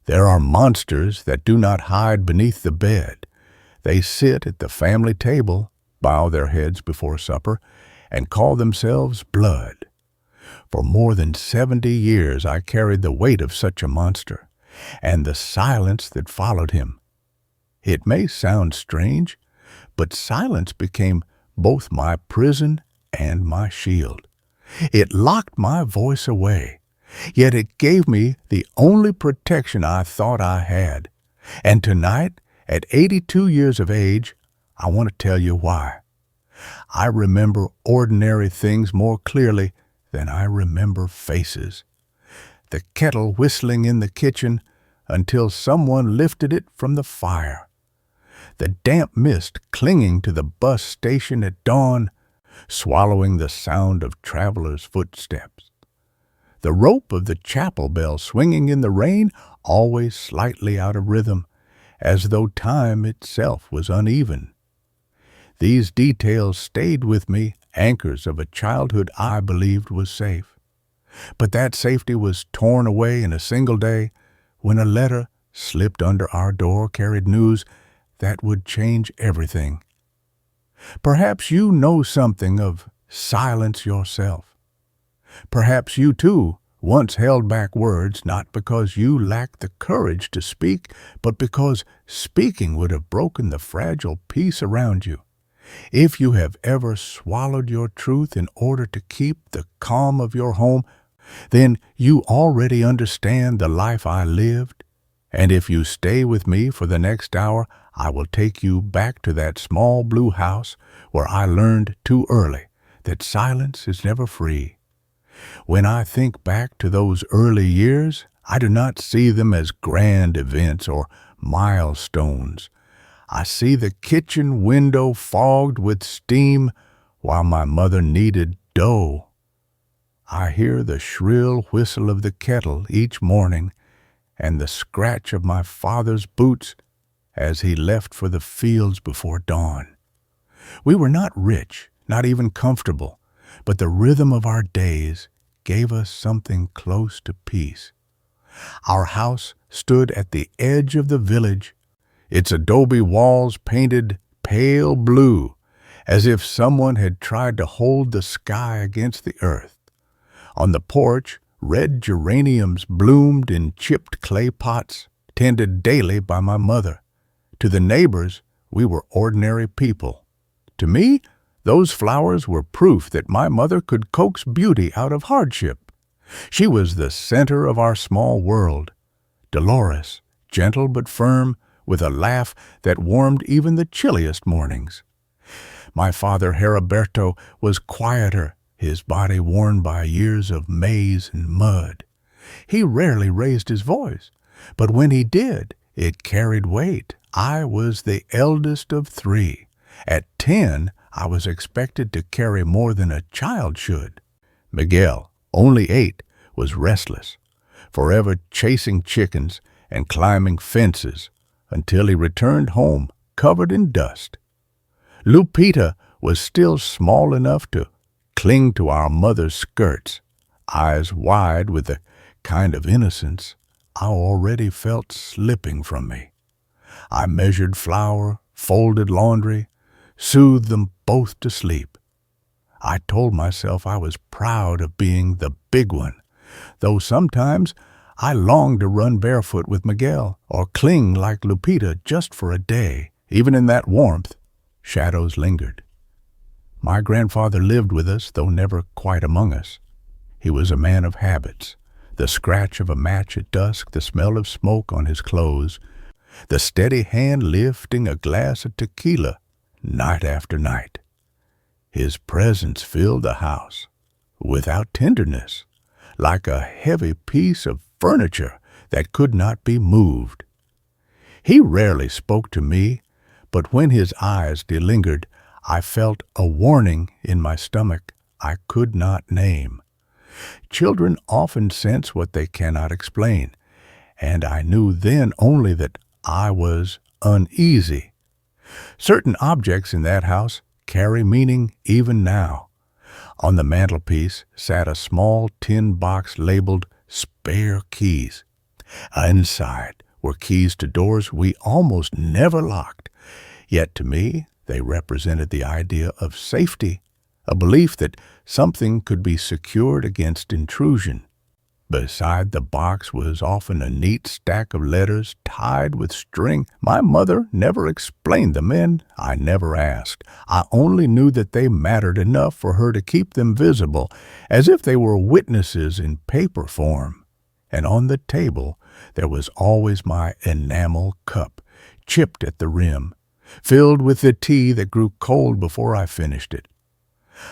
There are monsters that do not hide beneath the bed. They sit at the family table, bow their heads before supper, and call themselves blood. For more than 70 years I carried the weight of such a monster, and the silence that followed him. It may sound strange, but silence became both my prison and my shield. It locked my voice away, yet it gave me the only protection I thought I had. And tonight, at 82 years of age, I want to tell you why. I remember ordinary things more clearly than I remember faces. The kettle whistling in the kitchen until someone lifted it from the fire. The damp mist clinging to the bus station at dawn, swallowing the sound of travelers' footsteps. The rope of the chapel bell swinging in the rain, always slightly out of rhythm, as though time itself was uneven. These details stayed with me, anchors of a childhood I believed was safe. But that safety was torn away in a single day when a letter slipped under our door carried news that would change everything. Perhaps you know something of silence yourself. Perhaps you too once held back words not because you lacked the courage to speak, but because speaking would have broken the fragile peace around you. If you have ever swallowed your truth in order to keep the calm of your home, then you already understand the life I lived. And if you stay with me for the next hour, I will take you back to that small blue house where I learned too early that silence is never free. When I think back to those early years, I do not see them as grand events or milestones. I see the kitchen window fogged with steam while my mother kneaded dough. I hear the shrill whistle of the kettle each morning and the scratch of my father's boots as he left for the fields before dawn. We were not rich, not even comfortable, but the rhythm of our days gave us something close to peace. Our house stood at the edge of the village, its adobe walls painted pale blue, as if someone had tried to hold the sky against the earth. On the porch, red geraniums bloomed in chipped clay pots, tended daily by my mother. To the neighbors, we were ordinary people. To me, those flowers were proof that my mother could coax beauty out of hardship. She was the center of our small world. Dolores, gentle but firm, with a laugh that warmed even the chilliest mornings. My father, Heriberto, was quieter, his body worn by years of maize and mud. He rarely raised his voice, but when he did, it carried weight. I was the eldest of 3. At 10, I was expected to carry more than a child should. Miguel, only 8, was restless, forever chasing chickens and climbing fences until he returned home covered in dust. Lupita was still small enough to cling to our mother's skirts, eyes wide with the kind of innocence I already felt slipping from me. I measured flour, folded laundry, soothed them both to sleep. I told myself I was proud of being the big one, though sometimes I longed to run barefoot with Miguel or cling like Lupita just for a day. Even in that warmth, shadows lingered. My grandfather lived with us, though never quite among us. He was a man of habits. The scratch of a match at dusk, the smell of smoke on his clothes, the steady hand lifting a glass of tequila night after night. His presence filled the house, without tenderness, like a heavy piece of furniture that could not be moved. He rarely spoke to me, but when his eyes delingered, I felt a warning in my stomach I could not name. Children often sense what they cannot explain, and I knew then only that I was uneasy. Certain objects in that house carry meaning even now. On the mantelpiece sat a small tin box labeled "Spare Keys." Inside were keys to doors we almost never locked, yet to me they represented the idea of safety, a belief that something could be secured against intrusion. Beside the box was often a neat stack of letters tied with string. My mother never explained them, and I never asked. I only knew that they mattered enough for her to keep them visible, as if they were witnesses in paper form. And on the table there was always my enamel cup, chipped at the rim, filled with the tea that grew cold before I finished it.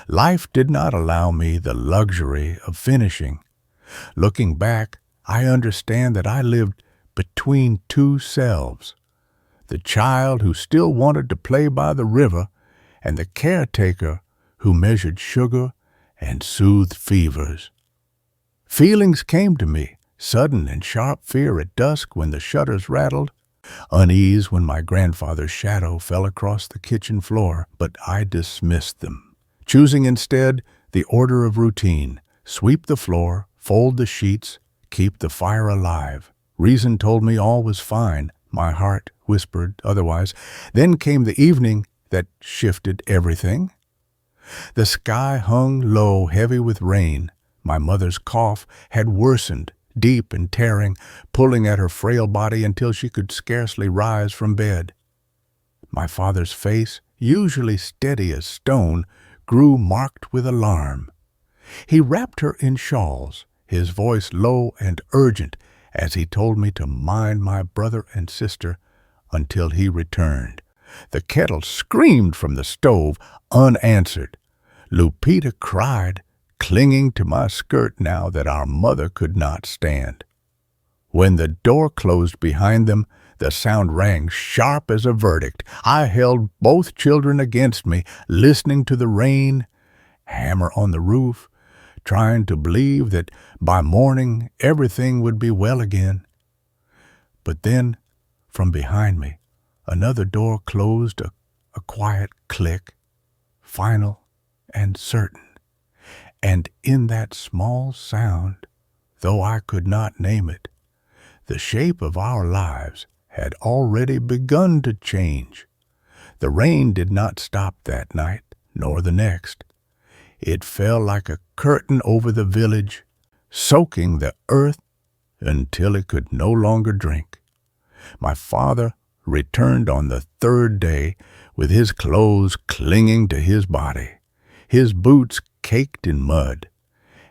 Life did not allow me the luxury of finishing. Looking back, I understand that I lived between two selves, the child who still wanted to play by the river and the caretaker who measured sugar and soothed fevers. Feelings came to me, sudden and sharp fear at dusk when the shutters rattled, unease when my grandfather's shadow fell across the kitchen floor, but I dismissed them, choosing instead the order of routine: sweep the floor, fold the sheets, keep the fire alive. Reason told me all was fine. My heart whispered otherwise. Then came the evening that shifted everything. The sky hung low, heavy with rain. My mother's cough had worsened, deep and tearing, pulling at her frail body until she could scarcely rise from bed. My father's face, usually steady as stone, grew marked with alarm. He wrapped her in shawls, his voice low and urgent, as he told me to mind my brother and sister until he returned. The kettle screamed from the stove, unanswered. Lupita cried, clinging to my skirt now that our mother could not stand. When the door closed behind them, the sound rang sharp as a verdict. I held both children against me, listening to the rain hammer on the roof, trying to believe that by morning everything would be well again. But then, from behind me, another door closed, a quiet click, final and certain. And in that small sound, though I could not name it, the shape of our lives had already begun to change. The rain did not stop that night, nor the next. It fell like a curtain over the village, soaking the earth until it could no longer drink. My father returned on the third day with his clothes clinging to his body, his boots caked in mud,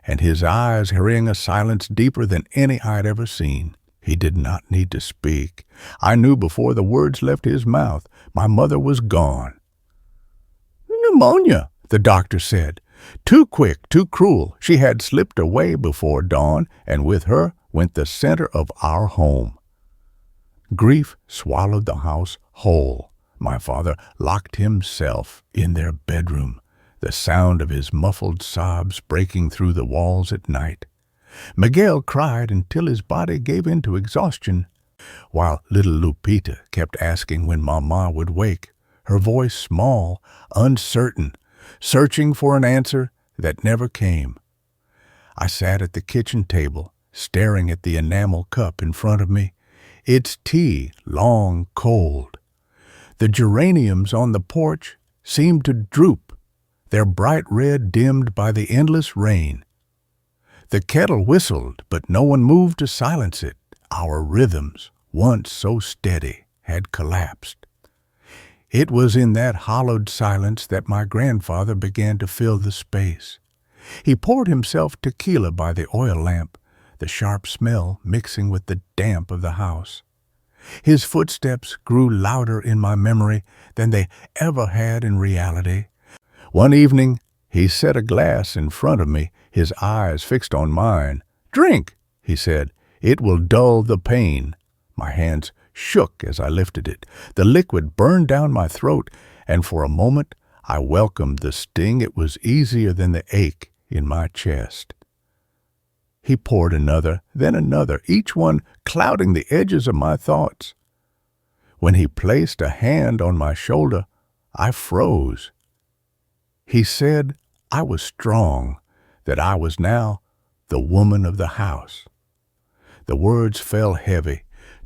and his eyes carrying a silence deeper than any I'd ever seen. He did not need to speak. I knew before the words left his mouth. My mother was gone. "Pneumonia," the doctor said. Too quick, too cruel. She had slipped away before dawn, and with her went the center of our home. Grief swallowed the house whole. My father locked himself in their bedroom, the sound of his muffled sobs breaking through the walls at night. Miguel cried until his body gave in to exhaustion, while little Lupita kept asking when Mama would wake, her voice small, uncertain, searching for an answer that never came. I sat at the kitchen table, staring at the enamel cup in front of me, its tea long cold. The geraniums on the porch seemed to droop, their bright red dimmed by the endless rain. The kettle whistled, but no one moved to silence it. Our rhythms, once so steady, had collapsed. It was in that hollowed silence that my grandfather began to fill the space. He poured himself tequila by the oil lamp, the sharp smell mixing with the damp of the house. His footsteps grew louder in my memory than they ever had in reality. One evening, he set a glass in front of me, his eyes fixed on mine. "Drink," he said. "It will dull the pain." My hands shook as I lifted it. The liquid burned down my throat, and for a moment I welcomed the sting. It was easier than the ache in my chest. He poured another, then another, each one clouding the edges of my thoughts. When he placed a hand on my shoulder, I froze. He said I was strong, that I was now the woman of the house. The words fell heavy,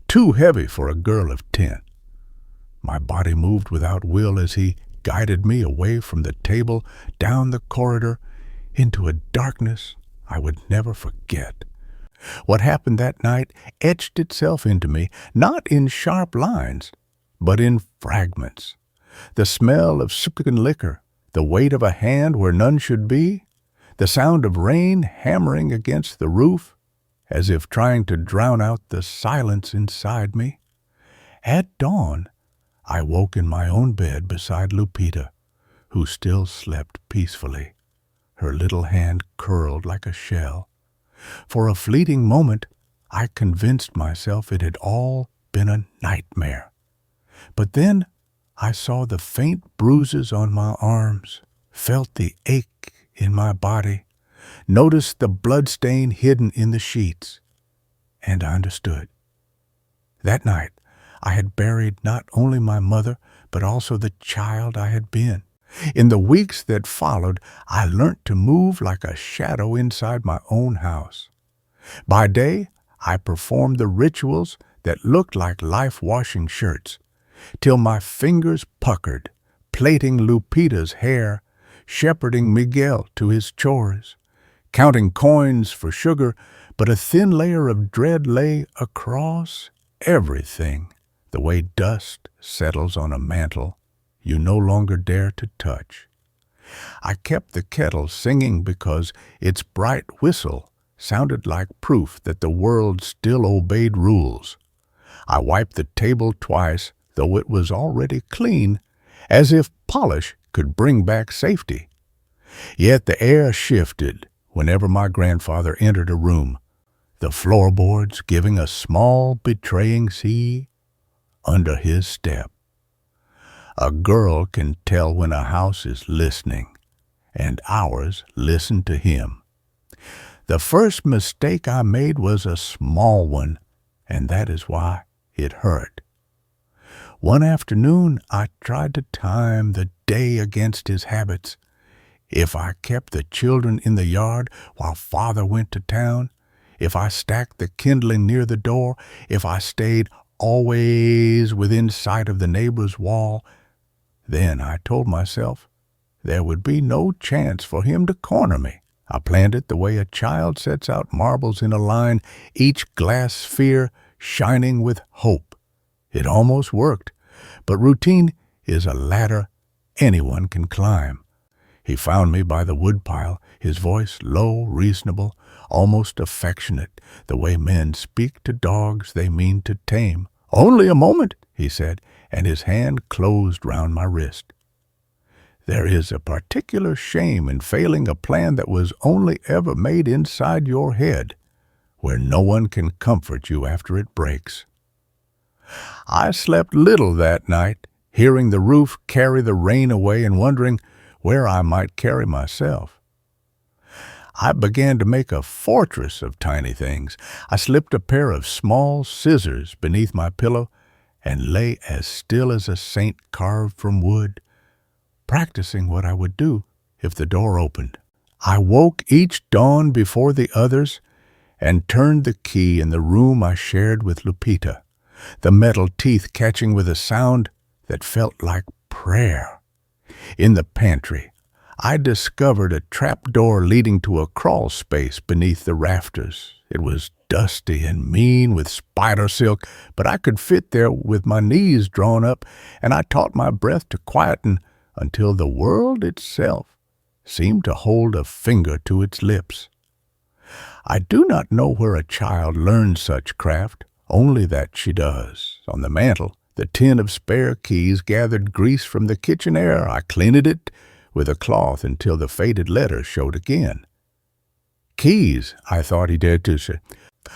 too heavy for a girl of 10. My body moved without will as he guided me away from the table, down the corridor, into a darkness I would never forget. What happened that night etched itself into me, not in sharp lines, but in fragments. The smell of sipping liquor, the weight of a hand where none should be, the sound of rain hammering against the roof, as if trying to drown out the silence inside me. At dawn, I woke in my own bed beside Lupita, who still slept peacefully, her little hand curled like a shell. For a fleeting moment, I convinced myself it had all been a nightmare. But then I saw the faint bruises on my arms, felt the ache in my body, noticed the bloodstain hidden in the sheets, and I understood. That night, I had buried not only my mother, but also the child I had been. In the weeks that followed, I learnt to move like a shadow inside my own house. By day, I performed the rituals that looked like life-washing shirts, till my fingers puckered, plaiting Lupita's hair, shepherding Miguel to his chores, counting coins for sugar, but a thin layer of dread lay across everything, the way dust settles on a mantle you no longer dare to touch. I kept the kettle singing because its bright whistle sounded like proof that the world still obeyed rules. I wiped the table twice, though it was already clean, as if polish could bring back safety. Yet the air shifted whenever my grandfather entered a room, the floorboards giving a small betraying sea under his step. A girl can tell when a house is listening, and ours listened to him. The first mistake I made was a small one, and that is why it hurt. One afternoon, I tried to time the day against his habits. If I kept the children in the yard while father went to town, if I stacked the kindling near the door, if I stayed always within sight of the neighbor's wall, then I told myself there would be no chance for him to corner me. I planned it the way a child sets out marbles in a line, each glass sphere shining with hope. It almost worked, but routine is a ladder anyone can climb. He found me by the woodpile, his voice low, reasonable, almost affectionate, the way men speak to dogs they mean to tame. "Only a moment," he said, and his hand closed round my wrist. There is a particular shame in failing a plan that was only ever made inside your head, where no one can comfort you after it breaks. I slept little that night, hearing the roof carry the rain away and wondering where I might carry myself. I began to make a fortress of tiny things. I slipped a pair of small scissors beneath my pillow and lay as still as a saint carved from wood, practicing what I would do if the door opened. I woke each dawn before the others and turned the key in the room I shared with Lupita, the metal teeth catching with a sound that felt like prayer. In the pantry, I discovered a trapdoor leading to a crawl space beneath the rafters. It was dusty and mean with spider silk, but I could fit there with my knees drawn up, and I taught my breath to quieten until the world itself seemed to hold a finger to its lips. I do not know where a child learns such craft, only that she does. On the mantel, the tin of spare keys gathered grease from the kitchen air. I cleaned it with a cloth until the faded letters showed again. Keys, I thought he dared to say,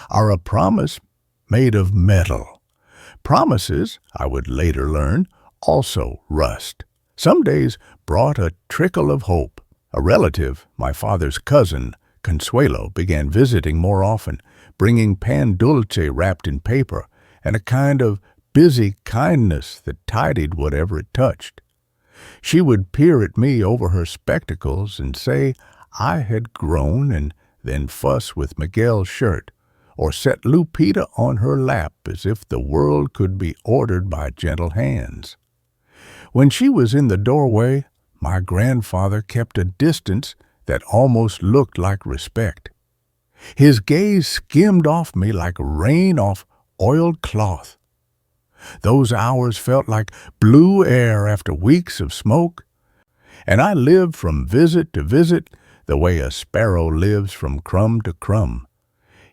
are a promise made of metal. Promises, I would later learn, also rust. Some days brought a trickle of hope. A relative, my father's cousin, Consuelo, began visiting more often, bringing pan dulce wrapped in paper and a kind of busy kindness that tidied whatever it touched. She would peer at me over her spectacles and say I had grown, and then fuss with Miguel's shirt, or set Lupita on her lap as if the world could be ordered by gentle hands. When she was in the doorway, my grandfather kept a distance that almost looked like respect. His gaze skimmed off me like rain off oiled cloth. Those hours felt like blue air after weeks of smoke, and I lived from visit to visit the way a sparrow lives from crumb to crumb.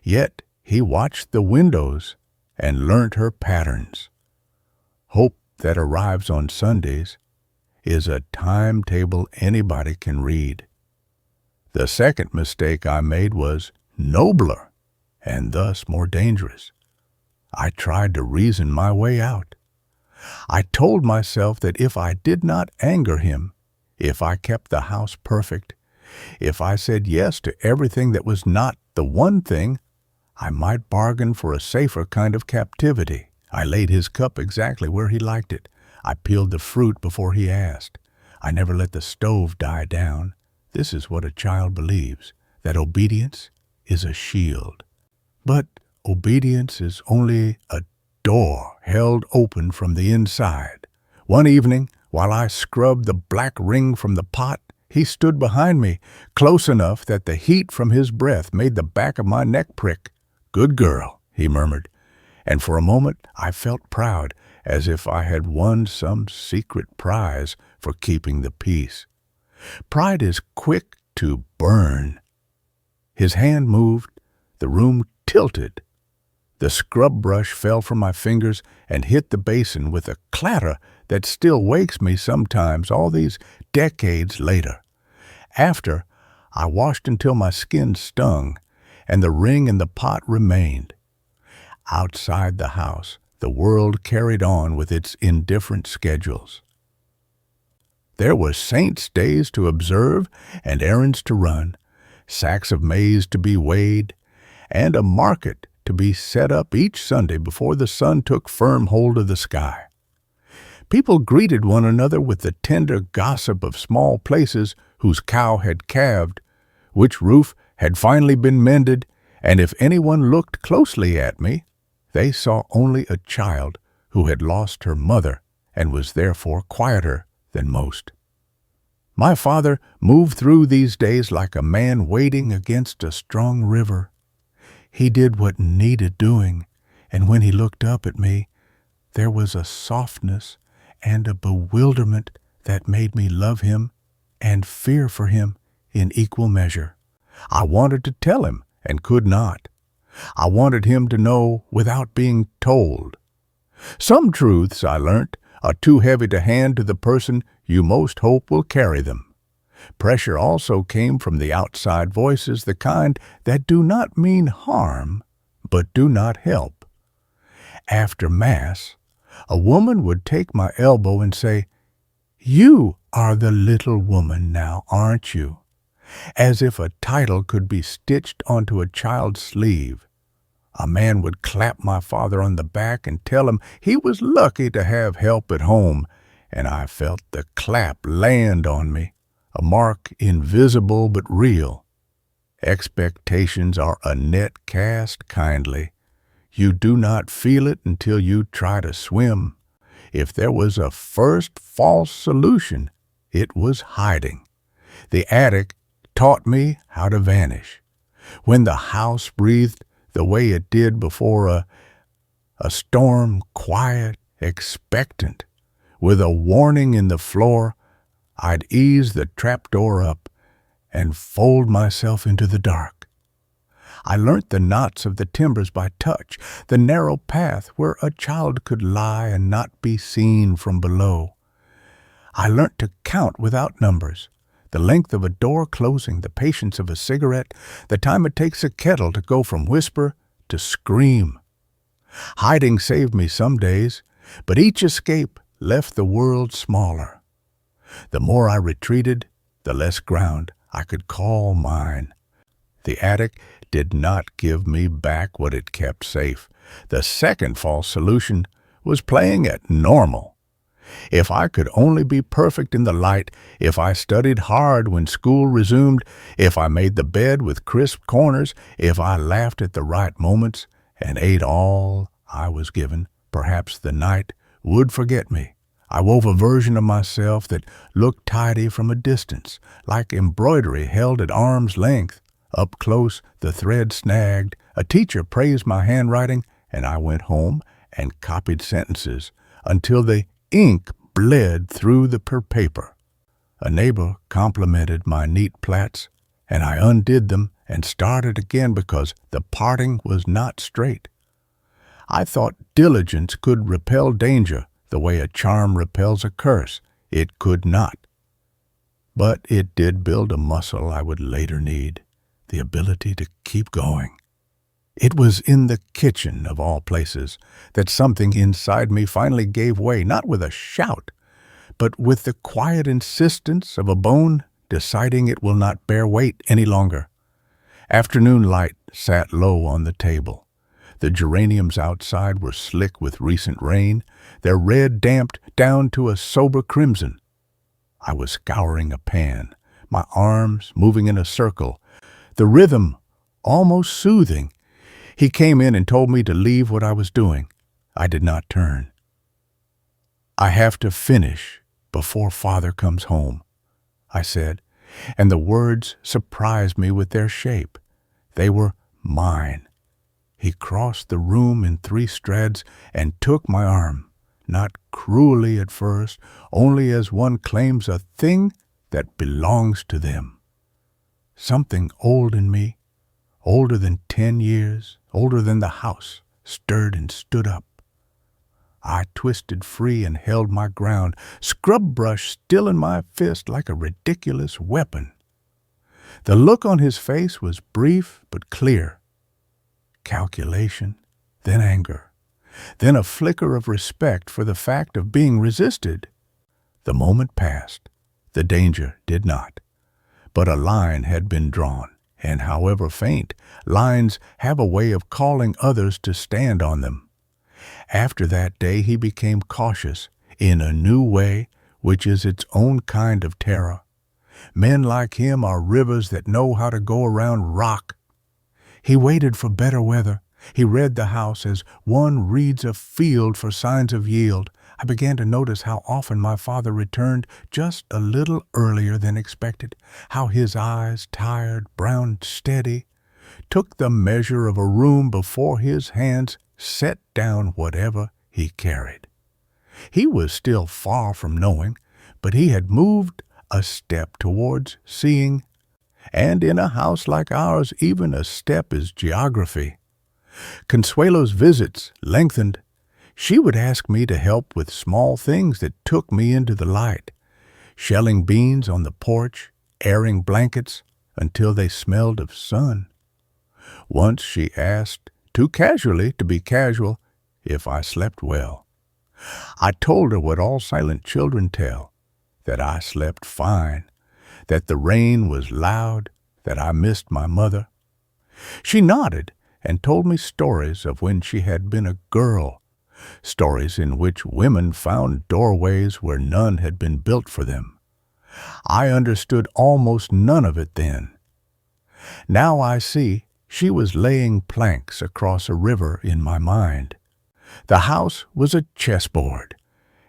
Yet he watched the windows and learnt her patterns. Hope that arrives on Sundays is a timetable anybody can read. The second mistake I made was nobler and thus more dangerous. I tried to reason my way out. I told myself that if I did not anger him, if I kept the house perfect, if I said yes to everything that was not the one thing, I might bargain for a safer kind of captivity. I laid his cup exactly where he liked it. I peeled the fruit before he asked. I never let the stove die down. This is what a child believes, that obedience is a shield. But obedience is only a door held open from the inside. One evening, while I scrubbed the black ring from the pot, he stood behind me, close enough that the heat from his breath made the back of my neck prick. "Good girl," he murmured, and for a moment I felt proud, as if I had won some secret prize for keeping the peace. Pride is quick to burn. His hand moved, the room tilted. The scrub brush fell from my fingers and hit the basin with a clatter that still wakes me sometimes all these decades later. After, I washed until my skin stung, and the ring in the pot remained. Outside the house, the world carried on with its indifferent schedules. There were saints' days to observe and errands to run, sacks of maize to be weighed, and a market to be set up each Sunday before the sun took firm hold of the sky. People greeted one another with the tender gossip of small places whose cow had calved, which roof had finally been mended, and if anyone looked closely at me, they saw only a child who had lost her mother and was therefore quieter than most. My father moved through these days like a man wading against a strong river. He did what needed doing, and when he looked up at me, there was a softness and a bewilderment that made me love him and fear for him in equal measure. I wanted to tell him and could not. I wanted him to know without being told. Some truths, I learnt, are too heavy to hand to the person you most hope will carry them. Pressure also came from the outside voices, the kind that do not mean harm, but do not help. After Mass, a woman would take my elbow and say, "You are the little woman now, aren't you?" As if a title could be stitched onto a child's sleeve. A man would clap my father on the back and tell him he was lucky to have help at home, and I felt the clap land on me, a mark invisible but real. Expectations are a net cast kindly. You do not feel it until you try to swim. If there was a first false solution, it was hiding. The attic taught me how to vanish. When the house breathed the way it did before a storm, quiet, expectant, with a warning in the floor, I'd ease the trapdoor up and fold myself into the dark. I learnt the knots of the timbers by touch, the narrow path where a child could lie and not be seen from below. I learnt to count without numbers, the length of a door closing, the patience of a cigarette, the time it takes a kettle to go from whisper to scream. Hiding saved me some days, but each escape left the world smaller. The more I retreated, the less ground I could call mine. The attic did not give me back what it kept safe. The second false solution was playing at normal. If I could only be perfect in the light, if I studied hard when school resumed, if I made the bed with crisp corners, if I laughed at the right moments and ate all I was given, perhaps the night would forget me. I wove a version of myself that looked tidy from a distance, like embroidery held at arm's length. Up close, the thread snagged. A teacher praised my handwriting, and I went home and copied sentences until the ink bled through the paper. A neighbor complimented my neat plaits, and I undid them and started again because the parting was not straight. I thought diligence could repel danger the way a charm repels a curse. It could not. But it did build a muscle I would later need, the ability to keep going. It was in the kitchen, of all places, that something inside me finally gave way, not with a shout, but with the quiet insistence of a bone deciding it will not bear weight any longer. Afternoon light sat low on the table. The geraniums outside were slick with recent rain, their red damped down to a sober crimson. I was scouring a pan, my arms moving in a circle, the rhythm almost soothing. He came in and told me to leave what I was doing. I did not turn. "I have to finish before Father comes home," I said, and the words surprised me with their shape. They were mine. He crossed the room in 3 strides and took my arm, not cruelly at first, only as one claims a thing that belongs to them. Something old in me, older than 10 years, older than the house, stirred and stood up. I twisted free and held my ground, scrub brush still in my fist like a ridiculous weapon. The look on his face was brief but clear. Calculation, then anger, then a flicker of respect for the fact of being resisted. The moment passed. The danger did not. But a line had been drawn, and however faint, lines have a way of calling others to stand on them. After that day he became cautious in a new way, which is its own kind of terror. Men like him are rivers that know how to go around rock. He waited for better weather. He read the house as one reads a field for signs of yield. I began to notice how often my father returned just a little earlier than expected, how his eyes, tired, brown, steady, took the measure of a room before his hands set down whatever he carried. He was still far from knowing, but he had moved a step towards seeing, and in a house like ours, even a step is geography. Consuelo's visits lengthened. She would ask me to help with small things that took me into the light, shelling beans on the porch, airing blankets until they smelled of sun. Once she asked, too casually to be casual, if I slept well. I told her what all silent children tell, that I slept fine, that the rain was loud, that I missed my mother. She nodded and told me stories of when she had been a girl, stories in which women found doorways where none had been built for them. I understood almost none of it then. Now I see she was laying planks across a river in my mind. The house was a chessboard,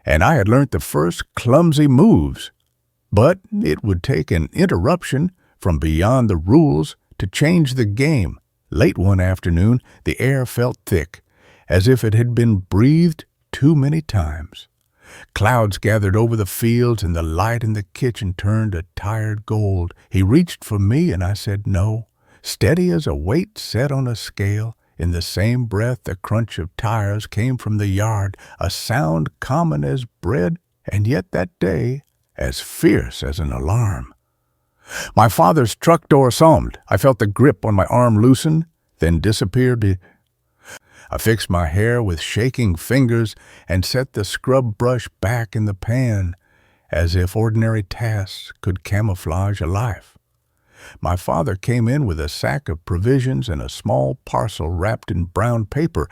and I had learnt the first clumsy moves. But it would take an interruption from beyond the rules to change the game. Late one afternoon, the air felt thick, as if it had been breathed too many times. Clouds gathered over the fields, and the light in the kitchen turned a tired gold. He reached for me, and I said no. Steady as a weight set on a scale, in the same breath the crunch of tires came from the yard, a sound common as bread, and yet that day as fierce as an alarm. My father's truck door summed. I felt the grip on my arm loosen, then disappeared. I fixed my hair with shaking fingers and set the scrub brush back in the pan, as if ordinary tasks could camouflage a life. My father came in with a sack of provisions and a small parcel wrapped in brown paper,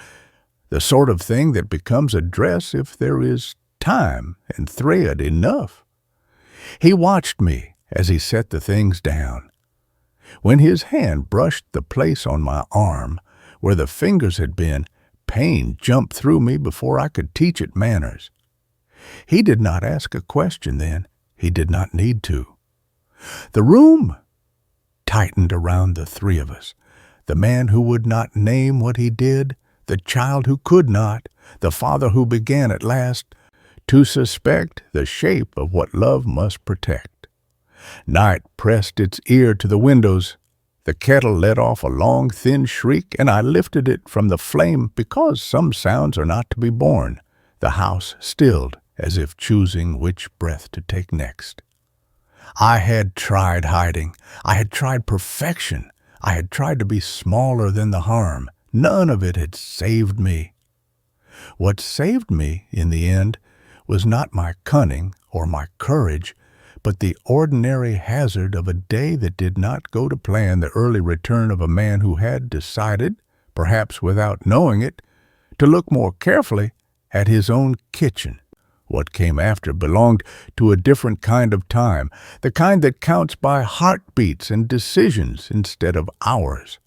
the sort of thing that becomes a dress if there is time and thread enough. He watched me as he set the things down. When his hand brushed the place on my arm where the fingers had been, pain jumped through me before I could teach it manners. He did not ask a question then. He did not need to. The room tightened around the three of us. The man who would not name what he did, the child who could not, the father who began at last to suspect the shape of what love must protect. Night pressed its ear to the windows. The kettle let off a long, thin shriek, and I lifted it from the flame because some sounds are not to be borne. The house stilled, as if choosing which breath to take next. I had tried hiding. I had tried perfection. I had tried to be smaller than the harm. None of it had saved me. What saved me, in the end, was not my cunning or my courage, but the ordinary hazard of a day that did not go to plan, the early return of a man who had decided, perhaps without knowing it, to look more carefully at his own kitchen. What came after belonged to a different kind of time, the kind that counts by heartbeats and decisions instead of hours.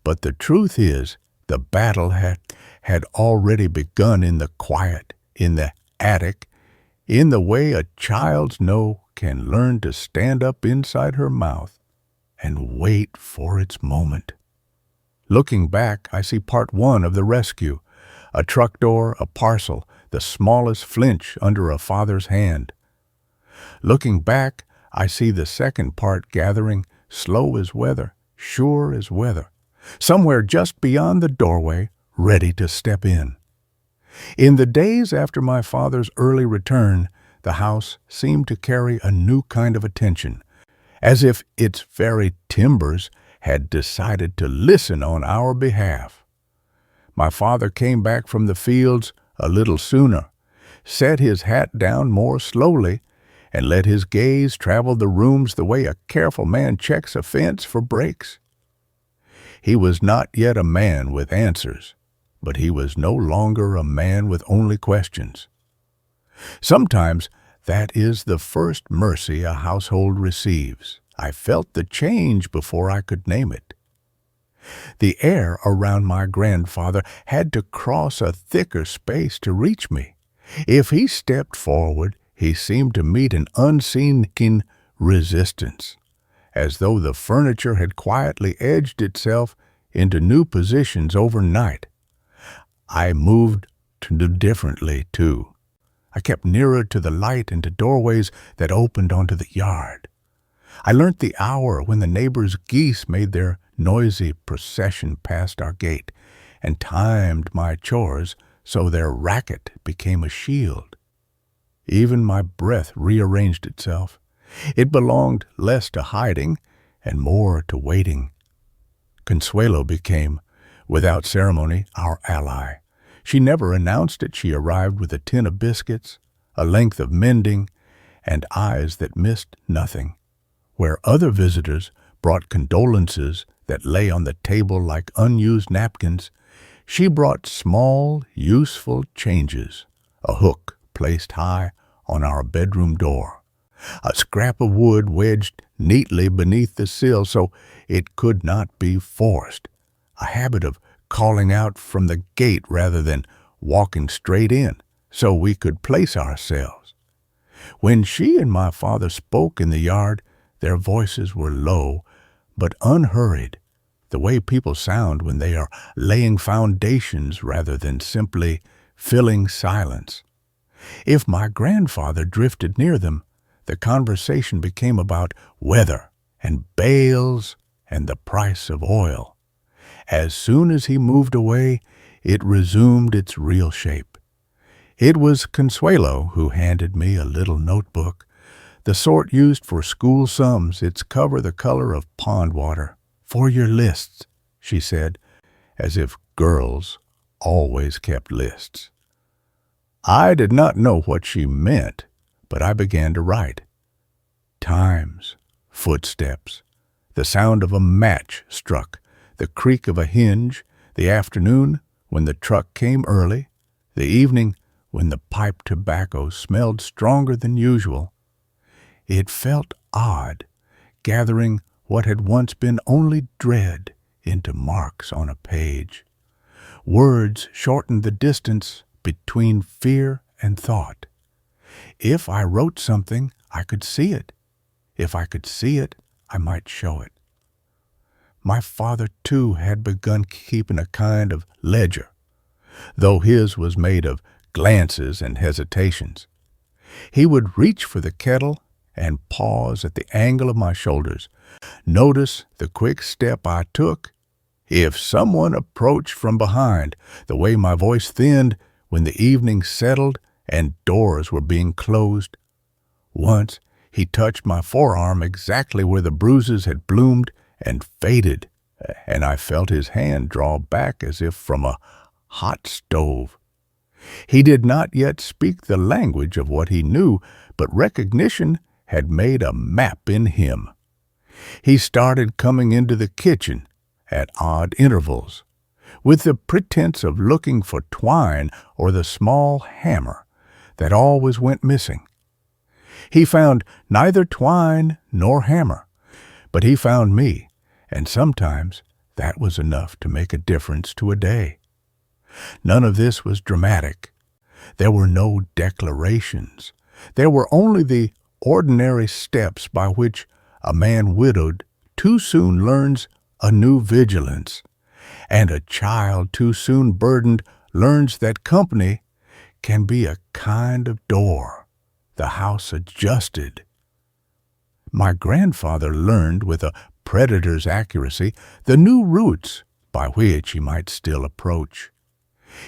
But the truth is, the battle had already begun in the quiet, in the attic, in the way a child's no can learn to stand up inside her mouth and wait for its moment. Looking back, I see part one of the rescue, a truck door, a parcel, the smallest flinch under a father's hand. Looking back, I see the second part gathering, slow as weather, sure as weather, somewhere just beyond the doorway, ready to step in. In the days after my father's early return, the house seemed to carry a new kind of attention, as if its very timbers had decided to listen on our behalf. My father came back from the fields a little sooner, set his hat down more slowly, and let his gaze travel the rooms the way a careful man checks a fence for breaks. He was not yet a man with answers, but he was no longer a man with only questions. Sometimes that is the first mercy a household receives. I felt the change before I could name it. The air around my grandfather had to cross a thicker space to reach me. If he stepped forward, he seemed to meet an unseen resistance, as though the furniture had quietly edged itself into new positions overnight. I moved differently, too. I kept nearer to the light and to doorways that opened onto the yard. I learnt the hour when the neighbors' geese made their noisy procession past our gate, and timed my chores so their racket became a shield. Even my breath rearranged itself. It belonged less to hiding and more to waiting. Consuelo became, without ceremony, our ally. She never announced it. She arrived with a tin of biscuits, a length of mending, and eyes that missed nothing. Where other visitors brought condolences that lay on the table like unused napkins, she brought small, useful changes, a hook placed high on our bedroom door, a scrap of wood wedged neatly beneath the sill so it could not be forced, a habit of calling out from the gate rather than walking straight in so we could place ourselves. When she and my father spoke in the yard, their voices were low but unhurried, the way people sound when they are laying foundations rather than simply filling silence. If my grandfather drifted near them, the conversation became about weather and bales and the price of oil. As soon as he moved away, it resumed its real shape. It was Consuelo who handed me a little notebook, the sort used for school sums, its cover the color of pond water. "For your lists," she said, as if girls always kept lists. I did not know what she meant, but I began to write. Times, footsteps, the sound of a match struck, the creak of a hinge, the afternoon when the truck came early, the evening when the pipe tobacco smelled stronger than usual. It felt odd, gathering what had once been only dread into marks on a page. Words shortened the distance between fear and thought. If I wrote something, I could see it. If I could see it, I might show it. My father, too, had begun keeping a kind of ledger, though his was made of glances and hesitations. He would reach for the kettle and pause at the angle of my shoulders, notice the quick step I took, if someone approached from behind, the way my voice thinned when the evening settled and doors were being closed. Once he touched my forearm exactly where the bruises had bloomed and faded, and I felt his hand draw back as if from a hot stove. He did not yet speak the language of what he knew, but recognition had made a map in him. He started coming into the kitchen at odd intervals, with the pretense of looking for twine or the small hammer that always went missing. He found neither twine nor hammer, but he found me, and sometimes that was enough to make a difference to a day. None of this was dramatic. There were no declarations. There were only the ordinary steps by which a man widowed too soon learns a new vigilance, and a child too soon burdened learns that company can be a kind of door, the house adjusted. My grandfather learned with a predator's accuracy the new routes by which he might still approach.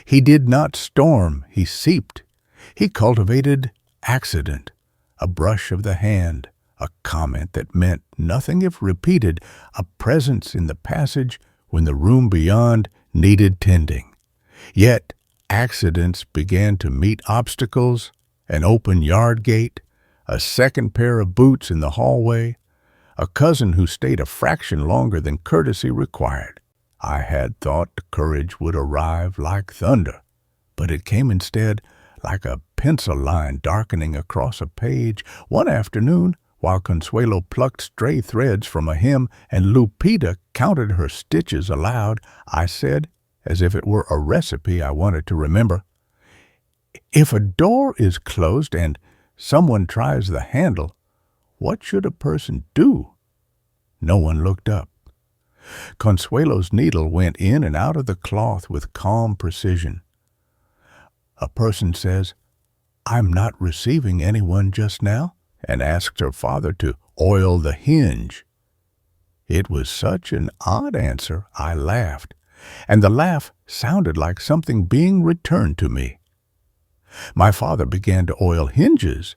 He did not storm, he seeped. He cultivated accident, a brush of the hand, a comment that meant nothing if repeated, a presence in the passage when the room beyond needed tending. Yet accidents began to meet obstacles, an open yard gate, a second pair of boots in the hallway, a cousin who stayed a fraction longer than courtesy required. I had thought courage would arrive like thunder, but it came instead like a pencil line darkening across a page. One afternoon, while Consuelo plucked stray threads from a hem and Lupita counted her stitches aloud, I said, as if it were a recipe I wanted to remember, "If a door is closed and someone tries the handle, what should a person do?" No one looked up. Consuelo's needle went in and out of the cloth with calm precision. A person says, "I'm not receiving anyone just now," and asked her father to oil the hinge. It was such an odd answer, I laughed, and the laugh sounded like something being returned to me. My father began to oil hinges.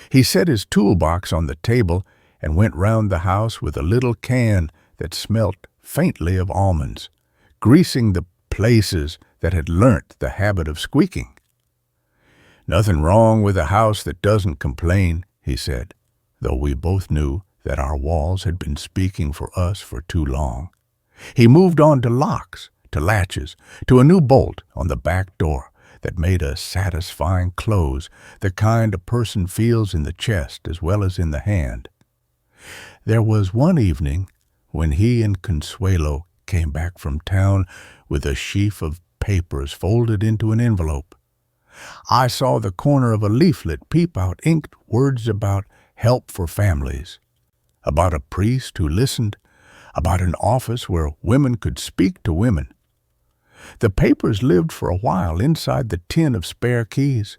He set his toolbox on the table and went round the house with a little can that smelt faintly of almonds, greasing the places that had learnt the habit of squeaking. "Nothing wrong with a house that doesn't complain," he said, though we both knew that our walls had been speaking for us for too long. He moved on to locks, to latches, to a new bolt on the back door that made a satisfying close, the kind a person feels in the chest as well as in the hand. There was one evening when he and Consuelo came back from town with a sheaf of papers folded into an envelope. I saw the corner of a leaflet peep out inked words about help for families, about a priest who listened, about an office where women could speak to women. The papers lived for a while inside the tin of spare keys.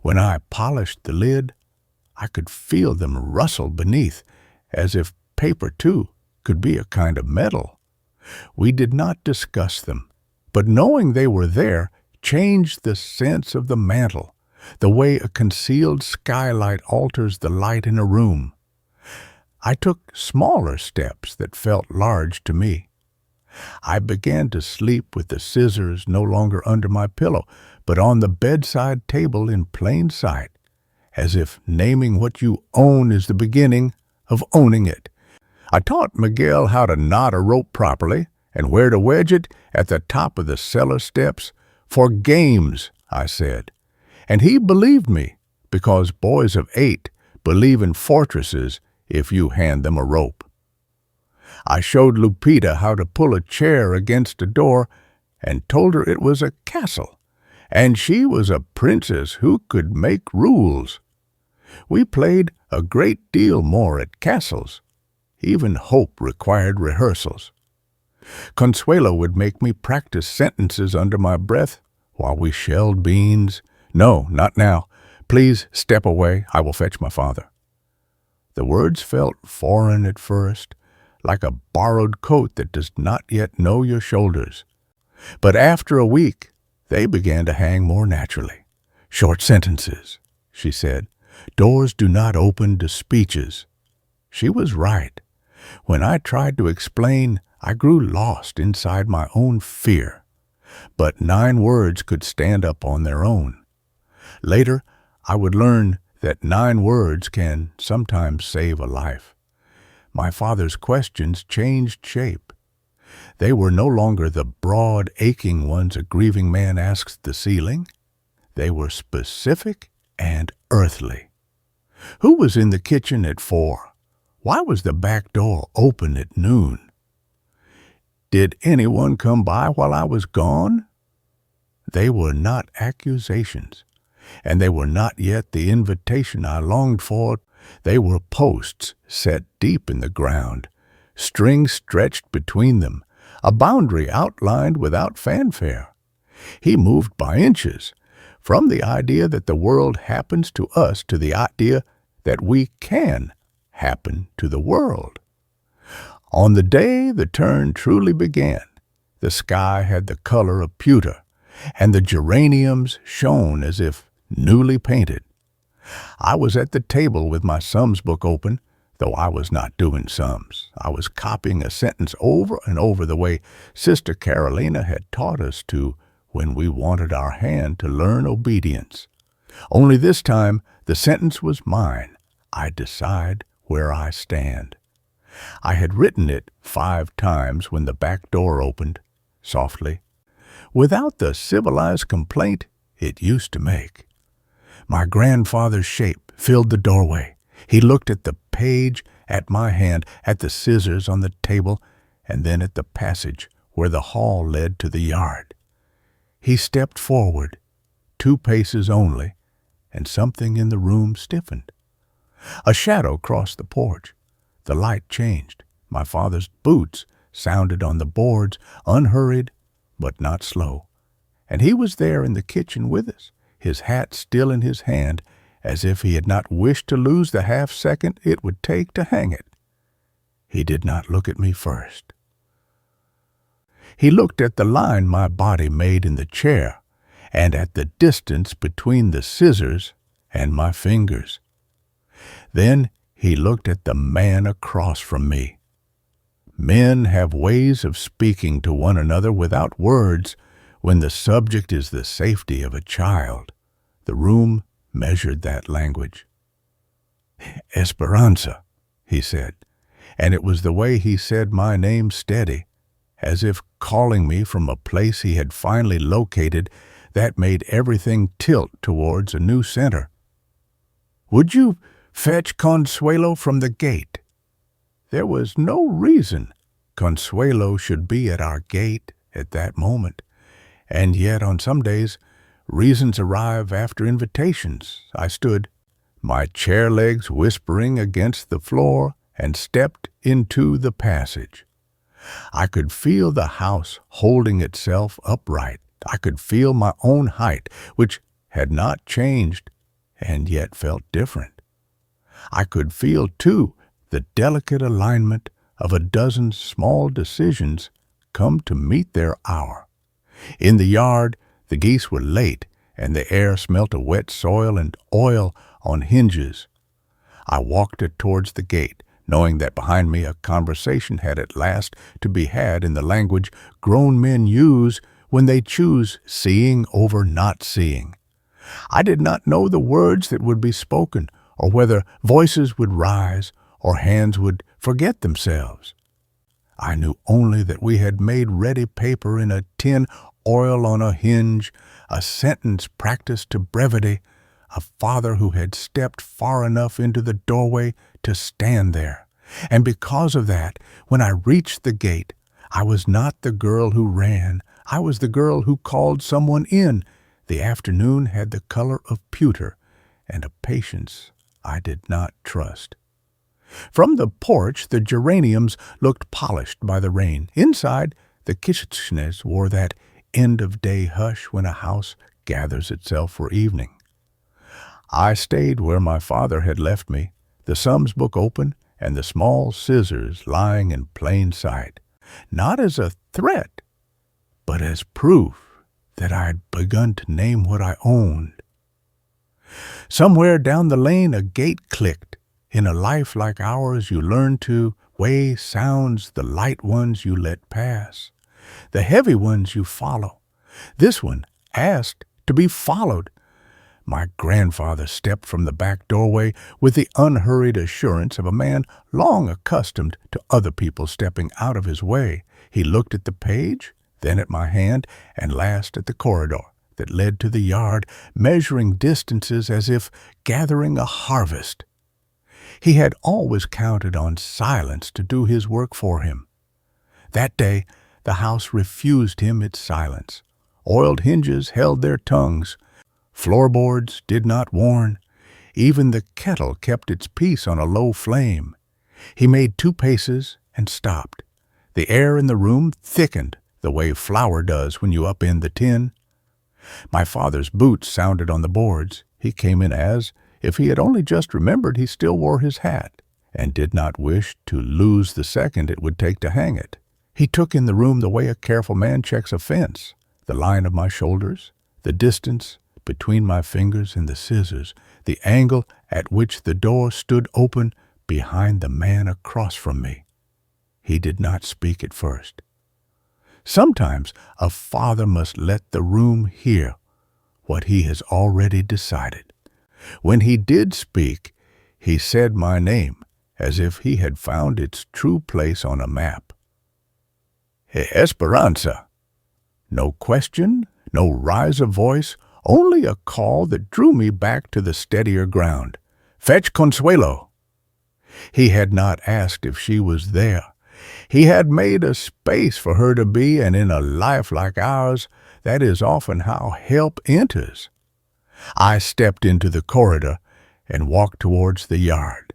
When I polished the lid, I could feel them rustle beneath, as if paper, too, could be a kind of metal. We did not discuss them, but knowing they were there changed the sense of the mantel, the way a concealed skylight alters the light in a room. I took smaller steps that felt large to me. I began to sleep with the scissors no longer under my pillow, but on the bedside table in plain sight, as if naming what you own is the beginning of owning it. I taught Miguel how to knot a rope properly and where to wedge it at the top of the cellar steps. For games, I said, and he believed me, because boys of 8 believe in fortresses if you hand them a rope. I showed Lupita how to pull a chair against a door and told her it was a castle, and she was a princess who could make rules. We played a great deal more at castles. Even Hope required rehearsals. Consuelo would make me practice sentences under my breath while we shelled beans. "No, not now. Please step away. I will fetch my father." The words felt foreign at first, like a borrowed coat that does not yet know your shoulders. But after a week, they began to hang more naturally. "Short sentences," she said. "Doors do not open to speeches." She was right. When I tried to explain, I grew lost inside my own fear. But 9 words could stand up on their own. Later, I would learn that 9 words can sometimes save a life. My father's questions changed shape. They were no longer the broad, aching ones a grieving man asks the ceiling. They were specific and earthly. Who was in the kitchen at 4? Why was the back door open at noon? Did anyone come by while I was gone? They were not accusations, and they were not yet the invitation I longed for. They were posts set deep in the ground, strings stretched between them, a boundary outlined without fanfare. He moved by inches, from the idea that the world happens to us to the idea that we can happen to the world. On the day the turn truly began, the sky had the color of pewter, and the geraniums shone as if newly painted. I was at the table with my sums book open, though I was not doing sums. I was copying a sentence over and over the way Sister Carolina had taught us to when we wanted our hand to learn obedience. Only this time the sentence was mine. I decide where I stand. I had written it 5 times when the back door opened, softly, without the civilized complaint it used to make. My grandfather's shape filled the doorway. He looked at the page, at my hand, at the scissors on the table, and then at the passage where the hall led to the yard. He stepped forward, 2 paces only, and something in the room stiffened. A shadow crossed the porch. The light changed. My father's boots sounded on the boards, unhurried but not slow. And he was there in the kitchen with us, his hat still in his hand, as if he had not wished to lose the half-second it would take to hang it. He did not look at me first. He looked at the line my body made in the chair, and at the distance between the scissors and my fingers. Then he looked at the man across from me. Men have ways of speaking to one another without words when the subject is the safety of a child. The room measured that language. "Esperanza," he said, and it was the way he said my name steady, as if calling me from a place he had finally located that made everything tilt towards a new center. "Would you fetch Consuelo from the gate?" There was no reason Consuelo should be at our gate at that moment, and yet on some days reasons arrive after invitations. I stood, my chair legs whispering against the floor, and stepped into the passage. I could feel the house holding itself upright. I could feel my own height, which had not changed and yet felt different. I could feel, too, the delicate alignment of a dozen small decisions come to meet their hour. In the yard, the geese were late, and the air smelt of wet soil and oil on hinges. I walked it towards the gate, knowing that behind me a conversation had at last to be had in the language grown men use when they choose seeing over not seeing. I did not know the words that would be spoken, or whether voices would rise or hands would forget themselves. I knew only that we had made ready paper in a tin, oil on a hinge, a sentence practiced to brevity, a father who had stepped far enough into the doorway to stand there. And because of that, when I reached the gate, I was not the girl who ran. I was the girl who called someone in. The afternoon had the color of pewter and a patience I did not trust. From the porch, the geraniums looked polished by the rain. Inside, the kitchenes wore that end-of-day hush when a house gathers itself for evening. I stayed where my father had left me, the sums book open and the small scissors lying in plain sight, not as a threat, but as proof that I had begun to name what I owned. Somewhere down the lane a gate clicked. In a life like ours, you learn to weigh sounds, the light ones you let pass, the heavy ones you follow. This one asked to be followed. My grandfather stepped from the back doorway with the unhurried assurance of a man long accustomed to other people stepping out of his way. He looked at the page, then at my hand, and last at the corridor that led to the yard, measuring distances as if gathering a harvest. He had always counted on silence to do his work for him. That day, the house refused him its silence. Oiled hinges held their tongues. Floorboards did not warn. Even the kettle kept its peace on a low flame. He made 2 paces and stopped. The air in the room thickened the way flour does when you upend the tin. My father's boots sounded on the boards. He came in as if he had only just remembered he still wore his hat, and did not wish to lose the second it would take to hang it. He took in the room the way a careful man checks a fence, the line of my shoulders, the distance between my fingers and the scissors, the angle at which the door stood open behind the man across from me. He did not speak at first. Sometimes a father must let the room hear what he has already decided. When he did speak, he said my name as if he had found its true place on a map. Esperanza. No question, no rise of voice, only a call that drew me back to the steadier ground. Fetch Consuelo. He had not asked if she was there. He had made a space for her to be, and in a life like ours, that is often how help enters. I stepped into the corridor and walked towards the yard.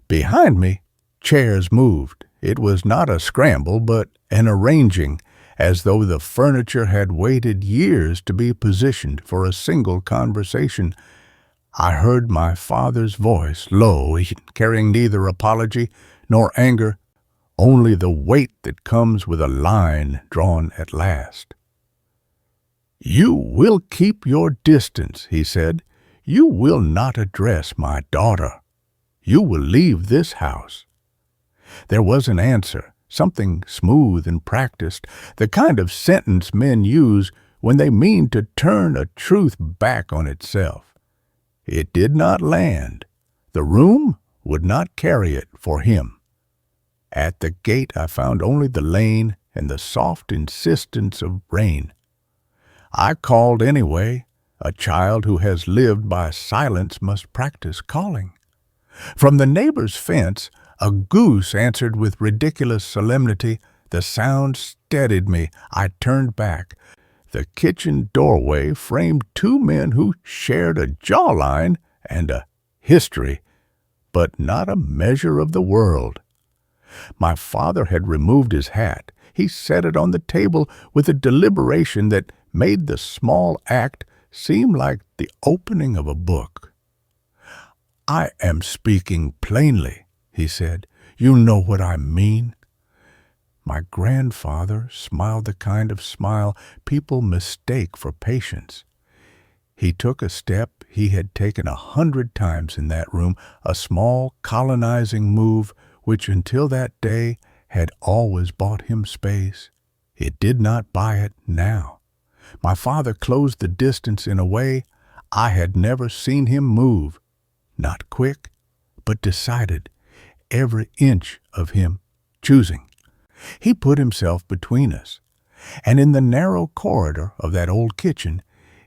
Behind me, chairs moved. It was not a scramble, but an arranging, as though the furniture had waited years to be positioned for a single conversation. I heard my father's voice, low, carrying neither apology nor anger, only the weight that comes with a line drawn at last. "You will keep your distance," he said. "You will not address my daughter. You will leave this house." There was an answer, something smooth and practiced, the kind of sentence men use when they mean to turn a truth back on itself. It did not land. The room would not carry it for him. At the gate I found only the lane and the soft insistence of rain. I called anyway. A child who has lived by silence must practice calling. From the neighbor's fence, a goose answered with ridiculous solemnity. The sound steadied me. I turned back. The kitchen doorway framed 2 men who shared a jawline and a history, but not a measure of the world. My father had removed his hat. He set it on the table with a deliberation that made the small act seem like the opening of a book. "I am speaking plainly," he said. "You know what I mean." My grandfather smiled the kind of smile people mistake for patience. He took a step he had taken 100 times in that room, a small colonizing move which until that day had always bought him space. It did not buy it now. My father closed the distance in a way I had never seen him move, not quick, but decided, every inch of him choosing. He put himself between us, and in the narrow corridor of that old kitchen,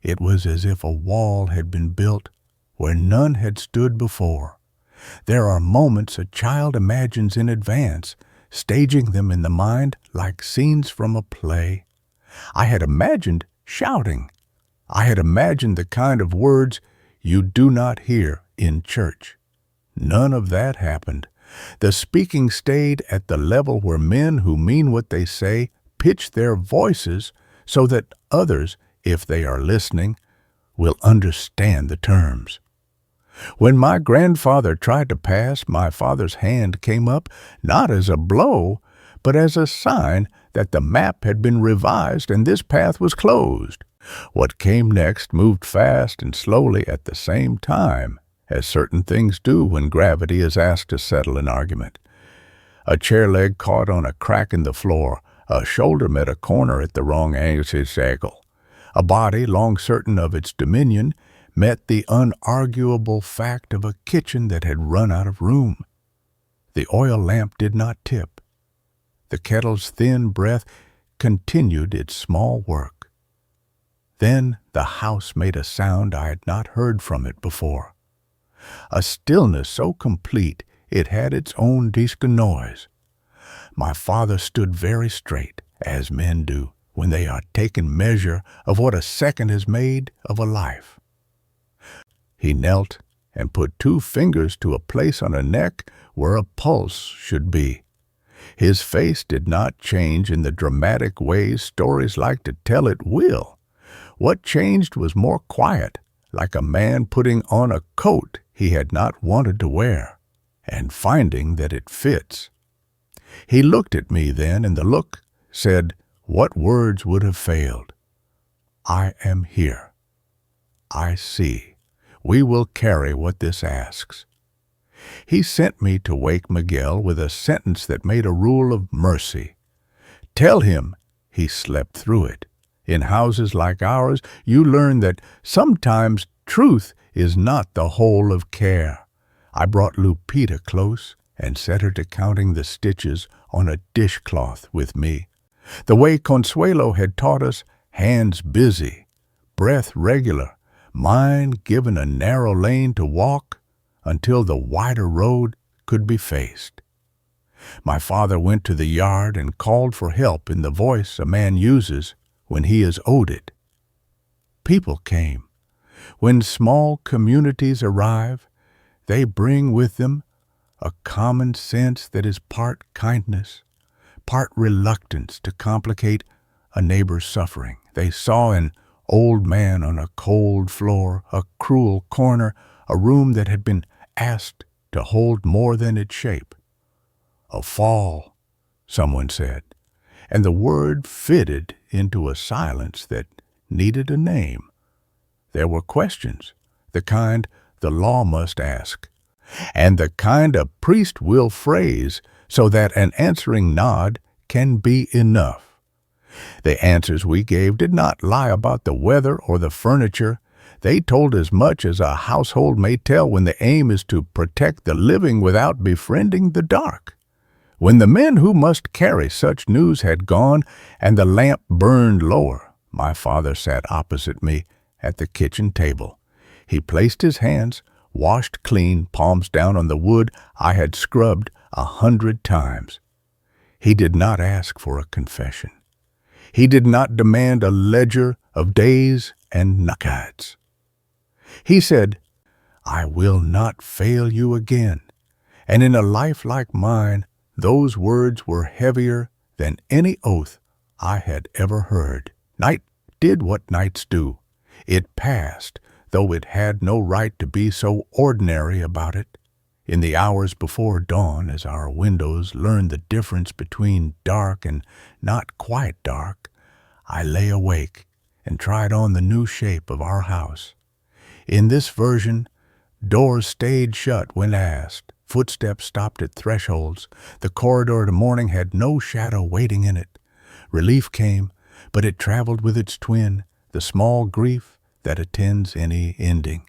It was as if a wall had been built where none had stood before. There are moments a child imagines in advance, staging them in the mind like scenes from a play. I had imagined shouting. I had imagined the kind of words you do not hear in church. None of that happened. The speaking stayed at the level where men who mean what they say pitch their voices so that others, if they are listening, will understand the terms. When my grandfather tried to pass, my father's hand came up not as a blow, but as a sign that the map had been revised and this path was closed. What came next moved fast and slowly at the same time, as certain things do when gravity is asked to settle an argument. A chair leg caught on a crack in the floor, a shoulder met a corner at the wrong angle. A body, long certain of its dominion, met the unarguable fact of a kitchen that had run out of room. The oil lamp did not tip. The kettle's thin breath continued its small work. Then the house made a sound I had not heard from it before. A stillness so complete it had its own disco noise. My father stood very straight, as men do when they are taking measure of what a second has made of a life. He knelt and put 2 fingers to a place on a neck where a pulse should be. His face did not change in the dramatic ways stories like to tell it will. What changed was more quiet, like a man putting on a coat he had not wanted to wear, and finding that it fits. He looked at me then, and the look said what words would have failed. I am here. I see. We will carry what this asks. He sent me to wake Miguel with a sentence that made a rule of mercy. Tell him he slept through it. In houses like ours, you learn that sometimes truth is not the whole of care. I brought Lupita close and set her to counting the stitches on a dishcloth with me. The way Consuelo had taught us, hands busy, breath regular, mind given a narrow lane to walk until the wider road could be faced. My father went to the yard and called for help in the voice a man uses when he is owed it. People came. When small communities arrive, they bring with them a common sense that is part kindness, part reluctance to complicate a neighbor's suffering. They saw an old man on a cold floor, a cruel corner, a room that had been asked to hold more than its shape. A fall, someone said, and the word fitted into a silence that needed a name. There were questions, the kind the law must ask, and the kind a priest will phrase so that an answering nod can be enough. The answers we gave did not lie about the weather or the furniture. They told as much as a household may tell when the aim is to protect the living without befriending the dark. When the men who must carry such news had gone and the lamp burned lower, my father sat opposite me at the kitchen table. He placed his hands, washed clean, palms down on the wood I had scrubbed 100 times. He did not ask for a confession. He did not demand a ledger of days and nights. He said, I will not fail you again. And in a life like mine, those words were heavier than any oath I had ever heard. Night did what nights do. It passed, though it had no right to be so ordinary about it. In the hours before dawn, as our windows learned the difference between dark and not quite dark, I lay awake and tried on the new shape of our house. In this version, doors stayed shut when asked. Footsteps stopped at thresholds. The corridor to morning had no shadow waiting in it. Relief came, but it traveled with its twin, the small grief that attends any ending,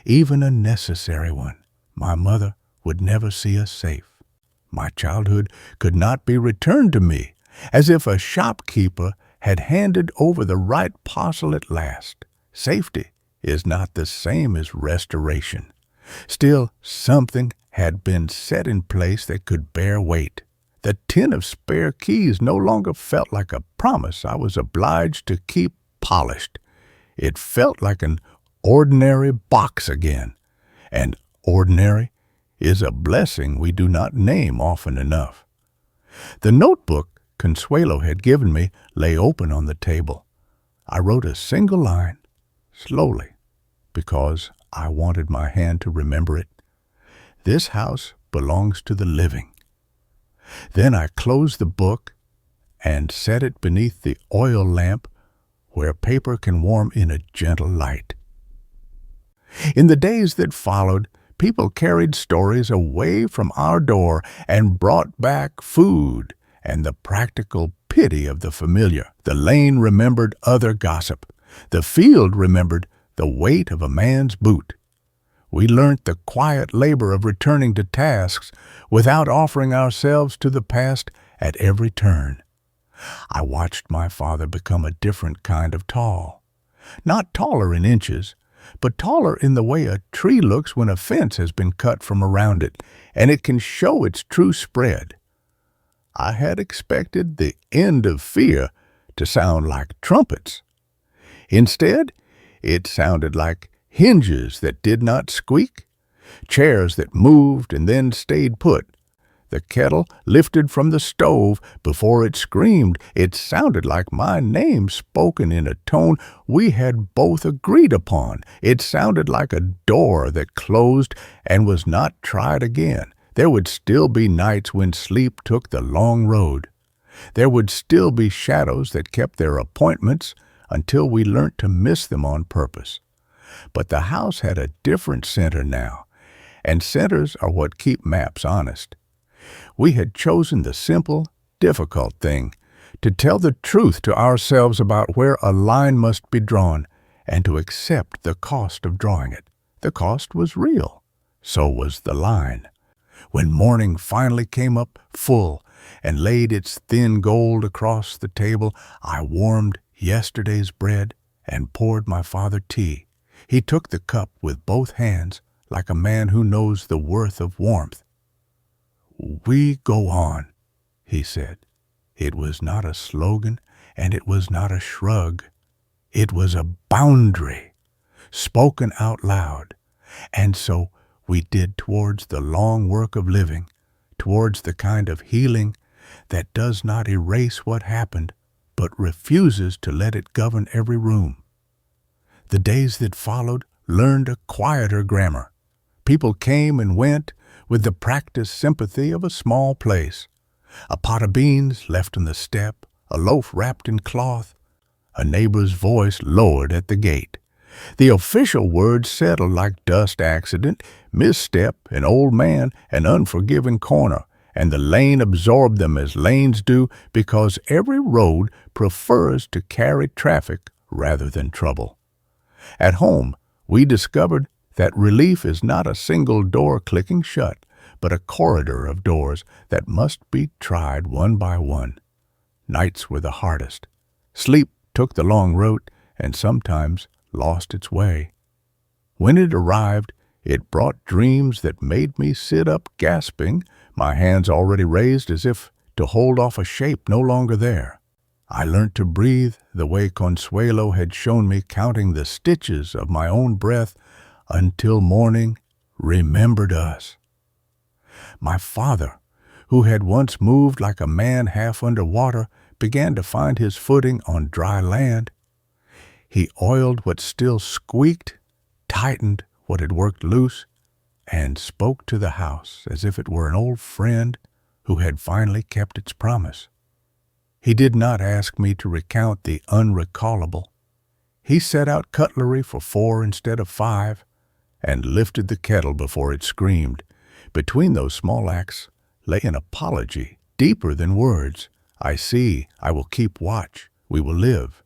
even a necessary one. My mother would never see us safe. My childhood could not be returned to me, as if a shopkeeper had handed over the right parcel at last. Safety is not the same as restoration. Still, something had been set in place that could bear weight. The tin of spare keys no longer felt like a promise I was obliged to keep polished. It felt like an ordinary box again, and ordinary is a blessing we do not name often enough. The notebook Consuelo had given me lay open on the table. I wrote a single line, slowly, because I wanted my hand to remember it. This house belongs to the living. Then I closed the book and set it beneath the oil lamp where paper can warm in a gentle light. In the days that followed, people carried stories away from our door and brought back food and the practical pity of the familiar. The lane remembered other gossip. The field remembered the weight of a man's boot. We learnt the quiet labor of returning to tasks without offering ourselves to the past at every turn. I watched my father become a different kind of tall. Not taller in inches, but taller in the way a tree looks when a fence has been cut from around it, and it can show its true spread. I had expected the end of fear to sound like trumpets. Instead, it sounded like hinges that did not squeak, chairs that moved and then stayed put. The kettle lifted from the stove before it screamed. It sounded like my name spoken in a tone we had both agreed upon. It sounded like a door that closed and was not tried again. There would still be nights when sleep took the long road. There would still be shadows that kept their appointments until we learnt to miss them on purpose. But the house had a different center now, and centers are what keep maps honest. We had chosen the simple, difficult thing, to tell the truth to ourselves about where a line must be drawn, and to accept the cost of drawing it. The cost was real. So was the line. When morning finally came up full and laid its thin gold across the table, I warmed yesterday's bread and poured my father tea. He took the cup with both hands like a man who knows the worth of warmth. "We go on," he said. It was not a slogan, and it was not a shrug. It was a boundary, spoken out loud. And so we did towards the long work of living, towards the kind of healing that does not erase what happened, but refuses to let it govern every room. The days that followed learned a quieter grammar. People came and went with the practiced sympathy of a small place. A pot of beans left on the step, a loaf wrapped in cloth, a neighbor's voice lowered at the gate. The official words settled like dust accident, misstep, an old man, an unforgiving corner, and the lane absorbed them as lanes do because every road prefers to carry traffic rather than trouble. At home, we discovered that relief is not a single door clicking shut, but a corridor of doors that must be tried one by one. Nights were the hardest. Sleep took the long road and sometimes lost its way. When it arrived, it brought dreams that made me sit up gasping, my hands already raised as if to hold off a shape no longer there. I learnt to breathe the way Consuelo had shown me, counting the stitches of my own breath until morning remembered us. My father, who had once moved like a man half under water, began to find his footing on dry land. He oiled what still squeaked, tightened what had worked loose, and spoke to the house as if it were an old friend who had finally kept its promise. He did not ask me to recount the unrecallable. He set out cutlery for 4 instead of 5, and lifted the kettle before it screamed. Between those small acts lay an apology, deeper than words. "I see, I will keep watch, we will live."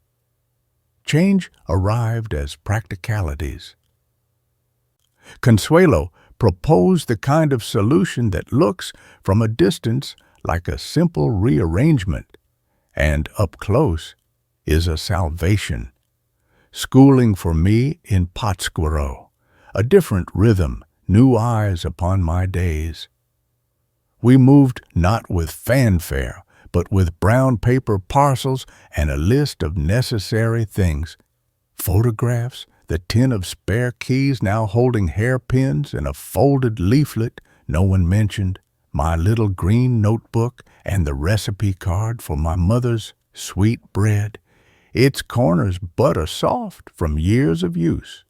Change arrived as practicalities. Consuelo proposed the kind of solution that looks from a distance like a simple rearrangement, and up close is a salvation. schooling for me in Pátzcuaro, a different rhythm, new eyes upon my days. We moved not with fanfare, but with brown paper parcels and a list of necessary things. Photographs, the tin of spare keys now holding hairpins and a folded leaflet no one mentioned, my little green notebook and the recipe card for my mother's sweet bread, its corners butter soft from years of use.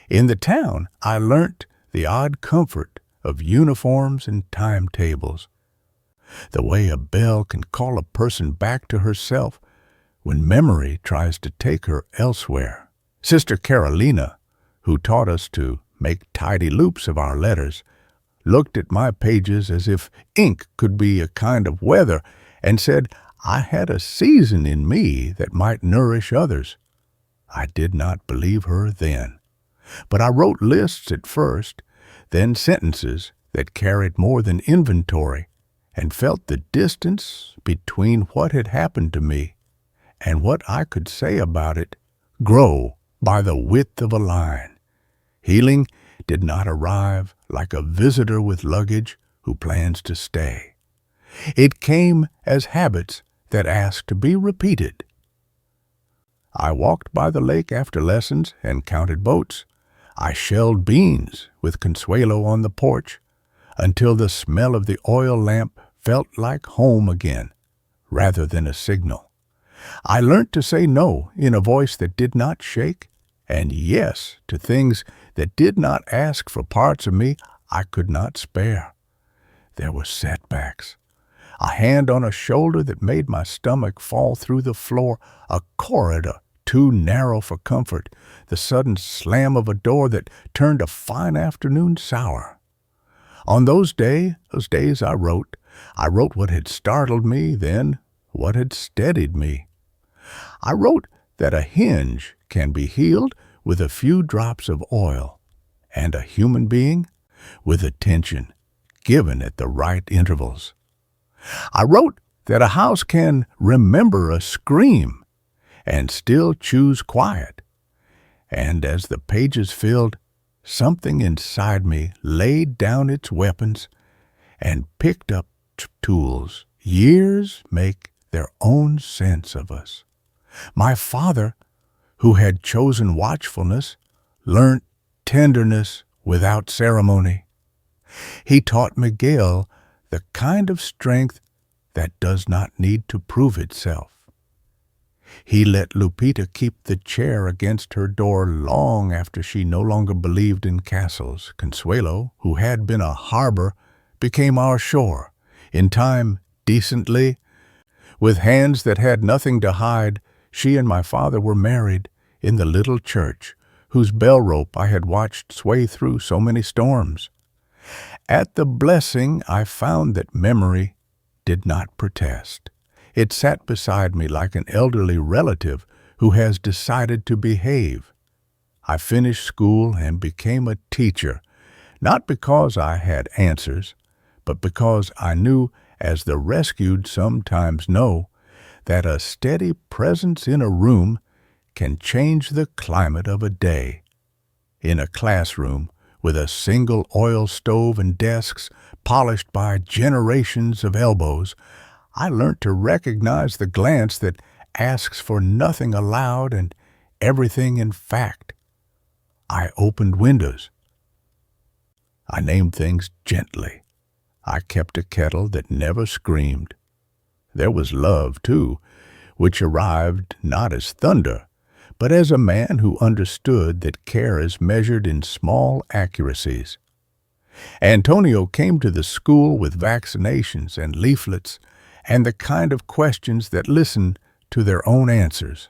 In the town, I learnt the odd comfort of uniforms and timetables, the way a bell can call a person back to herself when memory tries to take her elsewhere. Sister Carolina, who taught us to make tidy loops of our letters, looked at my pages as if ink could be a kind of weather and said I had a season in me that might nourish others. I did not believe her then, but I wrote lists at first, then sentences that carried more than inventory, and felt the distance between what had happened to me and what I could say about it grow by the width of a line. Healing did not arrive like a visitor with luggage who plans to stay. It came as habits that asked to be repeated. I walked by the lake after lessons and counted boats. I shelled beans with Consuelo on the porch until the smell of the oil lamp felt like home again, rather than a signal. I learnt to say no in a voice that did not shake, and yes to things that did not ask for parts of me I could not spare. There were setbacks. A hand on a shoulder that made my stomach fall through the floor, a corridor too narrow for comfort, the sudden slam of a door that turned a fine afternoon sour. On those days I wrote what had startled me, then what had steadied me. I wrote that a hinge can be healed with a few drops of oil, and a human being with attention given at the right intervals. I wrote that a house can remember a scream and still choose quiet. And as the pages filled, something inside me laid down its weapons and picked up tools. Years make their own sense of us. My father, who had chosen watchfulness, learnt tenderness without ceremony. He taught Miguel the kind of strength that does not need to prove itself. He let Lupita keep the chair against her door long after she no longer believed in castles. Consuelo, who had been a harbor, became our shore. In time, decently, with hands that had nothing to hide, she and my father were married in the little church whose bell rope I had watched sway through so many storms. At the blessing, I found that memory did not protest. It sat beside me like an elderly relative who has decided to behave. I finished school and became a teacher, not because I had answers, but because I knew, as the rescued sometimes know, that a steady presence in a room can change the climate of a day. In a classroom, with a single oil stove and desks polished by generations of elbows, I learnt to recognize the glance that asks for nothing aloud and everything in fact. I opened windows. I named things gently. I kept a kettle that never screamed. There was love, too, which arrived not as thunder, but as a man who understood that care is measured in small accuracies. Antonio came to the school with vaccinations and leaflets and the kind of questions that listen to their own answers.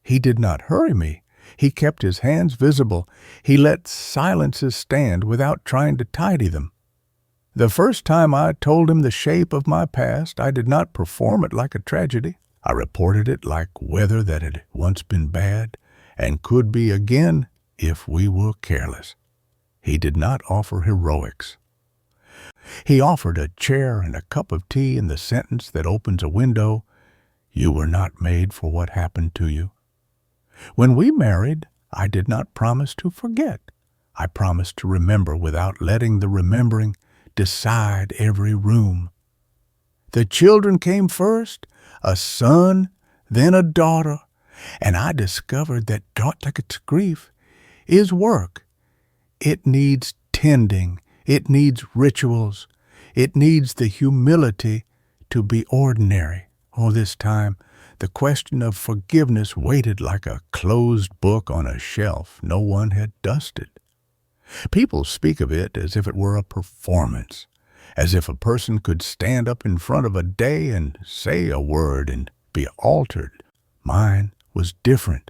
He did not hurry me. He kept his hands visible. He let silences stand without trying to tidy them. The first time I told him the shape of my past, I did not perform it like a tragedy. I reported it like weather that had once been bad and could be again if we were careless. He did not offer heroics. He offered a chair and a cup of tea in the sentence that opens a window, "You were not made for what happened to you." When we married, I did not promise to forget. I promised to remember without letting the remembering decide every room. The children came first, a son, then a daughter, and I discovered that daughter's grief is work. It needs tending. It needs rituals. It needs the humility to be ordinary. Oh, this time, the question of forgiveness waited like a closed book on a shelf no one had dusted. People speak of it as if it were a performance, as if a person could stand up in front of a day and say a word and be altered. Mine was different.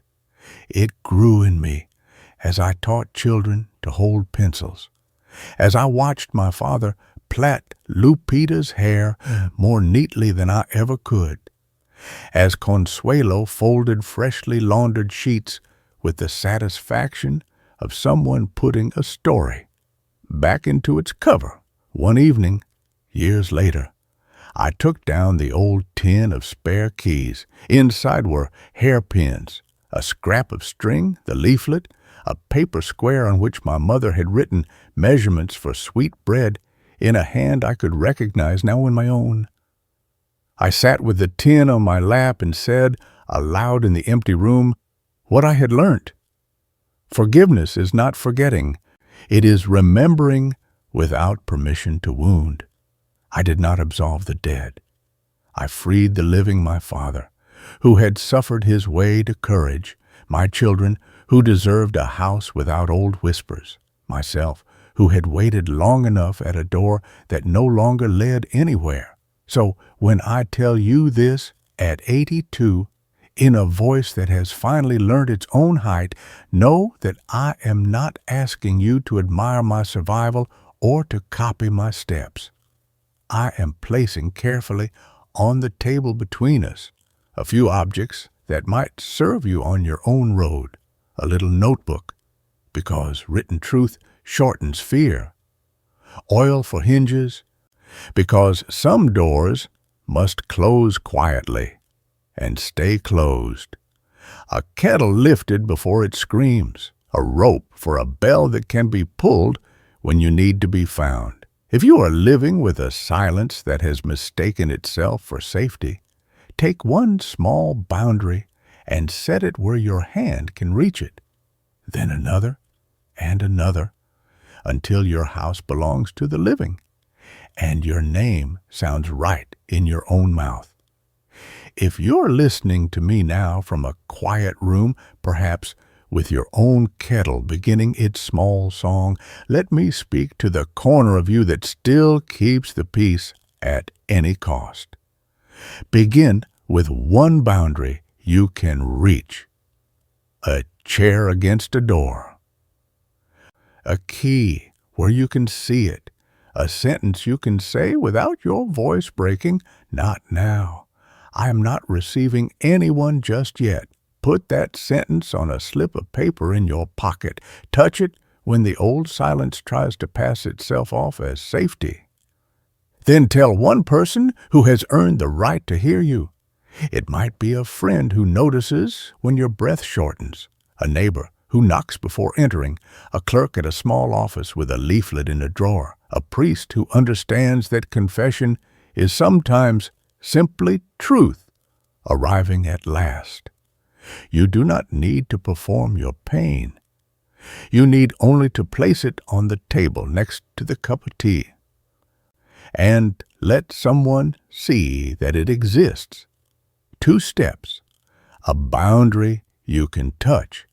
It grew in me as I taught children to hold pencils, as I watched my father plait Lupita's hair more neatly than I ever could, as Consuelo folded freshly laundered sheets with the satisfaction of someone putting a story back into its cover. One evening, years later, I took down the old tin of spare keys. Inside were hairpins, a scrap of string, the leaflet, a paper square on which my mother had written measurements for sweet bread in a hand I could recognize now in my own. I sat with the tin on my lap and said, aloud in the empty room, what I had learnt. Forgiveness is not forgetting. It is remembering without permission to wound. I did not absolve the dead. I freed the living my father, who had suffered his way to courage, my children, who deserved a house without old whispers, myself, who had waited long enough at a door that no longer led anywhere. So when I tell you this at 82, in a voice that has finally learned its own height, know that I am not asking you to admire my survival or to copy my steps. I am placing carefully on the table between us a few objects that might serve you on your own road, a little notebook, because written truth shortens fear, oil for hinges, because some doors must close quietly and stay closed, a kettle lifted before it screams, a rope for a bell that can be pulled when you need to be found. If you are living with a silence that has mistaken itself for safety, take one small boundary and set it where your hand can reach it, then another and another, until your house belongs to the living and your name sounds right in your own mouth. If you're listening to me now from a quiet room, perhaps with your own kettle beginning its small song, let me speak to the corner of you that still keeps the peace at any cost. Begin with one boundary you can reach: a chair against a door, a key where you can see it, a sentence you can say without your voice breaking, "Not now. I am not receiving anyone just yet." Put that sentence on a slip of paper in your pocket. Touch it when the old silence tries to pass itself off as safety. Then tell one person who has earned the right to hear you. It might be a friend who notices when your breath shortens, a neighbor who knocks before entering, a clerk at a small office with a leaflet in a drawer, a priest who understands that confession is sometimes simply truth arriving at last. You do not need to perform your pain. You need only to place it on the table next to the cup of tea and let someone see that it exists. 2 steps: a boundary you can touch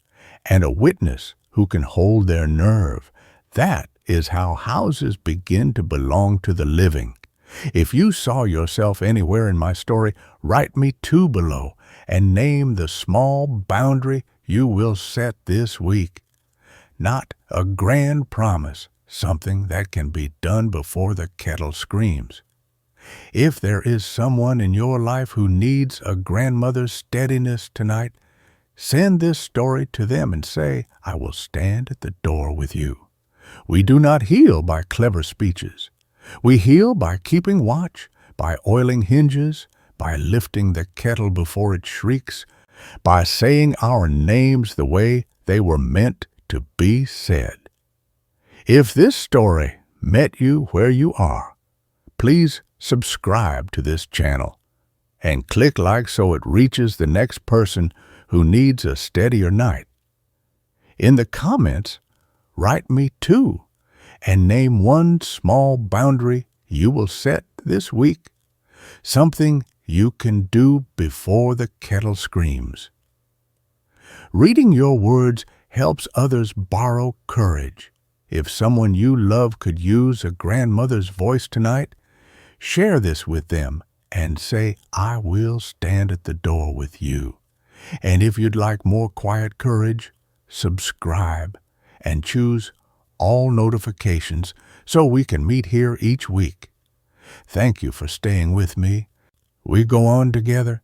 and a witness who can hold their nerve. That is how houses begin to belong to the living. If you saw yourself anywhere in my story, write me 2 below and name the small boundary you will set this week. Not a grand promise, something that can be done before the kettle screams. If there is someone in your life who needs a grandmother's steadiness tonight, send this story to them and say, "I will stand at the door with you." We do not heal by clever speeches. We heal by keeping watch, by oiling hinges, by lifting the kettle before it shrieks, by saying our names the way they were meant to be said. If this story met you where you are, please subscribe to this channel and click like so it reaches the next person who needs a steadier night. In the comments, write me too and name one small boundary you will set this week, something you can do before the kettle screams. Reading your words helps others borrow courage. If someone you love could use a grandmother's voice tonight, share this with them and say, "I will stand at the door with you." And if you'd like more quiet courage, subscribe and choose all notifications so we can meet here each week. Thank you for staying with me. We go on together,